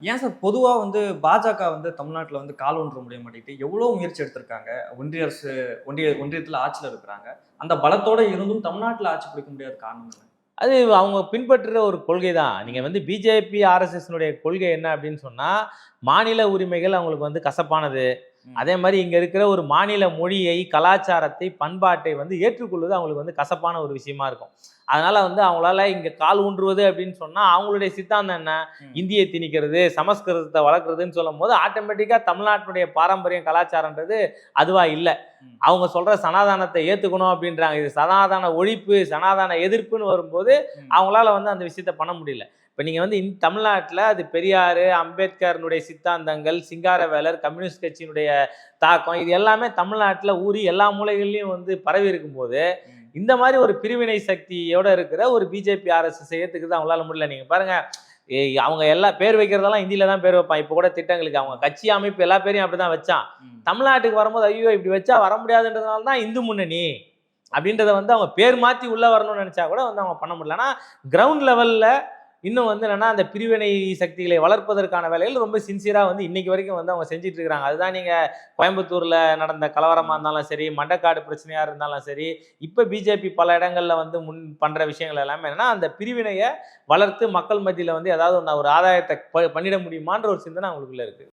ஏன் சார் பொதுவா பாஜக தமிழ்நாட்டுல கால் ஊன்ற முடிய மாட்டேங்குது. எவ்வளோ முயற்சி எடுத்திருக்காங்க. ஒன்றிய அரசு ஒன்றியத்துல ஆட்சியில இருக்கிறாங்க. அந்த பலத்தோட இருந்தும் தமிழ்நாட்டுல ஆட்சி பிடிக்க முடியாத காரணம் என்ன? அது அவங்க பின்பற்றுற ஒரு கொள்கை தான். நீங்க பிஜேபி, ஆர்எஸ்எஸ்னுடைய கொள்கை என்ன அப்படின்னு சொன்னா, மாநில உரிமைகள் அவங்களுக்கு கசப்பானது. ம். அதே மாரி இங்க இருக்கிற ஒரு மாநில மொழியை, கலாச்சாரத்தை, பண்பாட்டை ஏற்றுக்கொள்வது அவங்களுக்கு கசப்பான ஒரு விஷயமா இருக்கும். அதனால அவங்களால இங்க கால் ஊன்றுவது அப்படின்னு சொன்னா, அவங்களுடைய சித்தாந்தம் என்ன? ம். இந்திய திணிக்கிறது, சமஸ்கிருதத்த வளர்க்கிறதுன்னு சொல்லும்போது, ஆட்டோமேட்டிக்கா தமிழ்நாட்டினுடைய பாரம்பரியம், கலாச்சாரம்ன்றது அதுவா இல்ல. ம். அவங்க சொல்ற சனாதானத்தை ஏத்துக்கணும் அப்படின்றாங்க. இது சனாதான ஒழிப்பு, சனாதான எதிர்ப்புன்னு வரும்போது, ம். அவங்களால அந்த விஷயத்த பண்ண முடியல. இப்ப நீங்க தமிழ்நாட்டுல அது பெரியாரு, அம்பேத்கர்னுடைய சித்தாந்தங்கள், சிங்காரவேலர், கம்யூனிஸ்ட் கட்சியினுடைய தாக்கம் இது எல்லாமே தமிழ்நாட்டுல ஊறி எல்லா மூலைகள்லயும் பரவி இருக்கும்போது, ம். இந்த மாரி ஒரு பிரிவினை சக்தியோட இருக்கிற ஒரு பிஜேபி, ஆர்எஸ்எஸ் ஏத்துக்கிறது அவங்களால முடியல. நீங்க பாருங்க, அவங்க எல்லா பேர் வைக்கிறதெல்லாம் ஹிந்தியில தான் பேர் வைப்பான். இப்ப கூட திட்டங்களுக்கு அவங்க கட்சி அமைப்பு எல்லா பேரையும் அப்படிதான் வச்சான். ம். தமிழ்நாட்டுக்கு வரும்போது, ஐயோ இப்படி வச்சா வர முடியாதுன்றதுனால தான் இந்து முன்னணி அப்படின்றத அவங்க பேர் மாத்தி உள்ள வரணும்னு நினைச்சா கூட அவங்க பண்ண முடியல. ஆனா கிரவுண்ட் லெவல்ல இன்னும் என்னன்னா அந்த பிரிவினை சக்திகளை வளர்ப்பதற்கான வேலைகள் ரொம்ப சின்சியரா இன்னைக்கு வரைக்கும் அவங்க செஞ்சுட்டு இருக்காங்க. அதுதான் நீங்க கோயம்புத்தூர்ல நடந்த கலவரமா இருந்தாலும் சரி, மண்டக்காடு பிரச்சனையா இருந்தாலும் சரி, இப்ப பிஜேபி பல இடங்கள்ல முன் பண்ற விஷயங்கள் எல்லாமே என்னன்னா அந்த பிரிவினையை வளர்த்து மக்கள் மத்தியில ஏதாவது ஒரு ஆதாயத்தை பண்ணிட முடியுமான்ற ஒரு சிந்தனை அவங்களுக்குள்ள இருக்கு.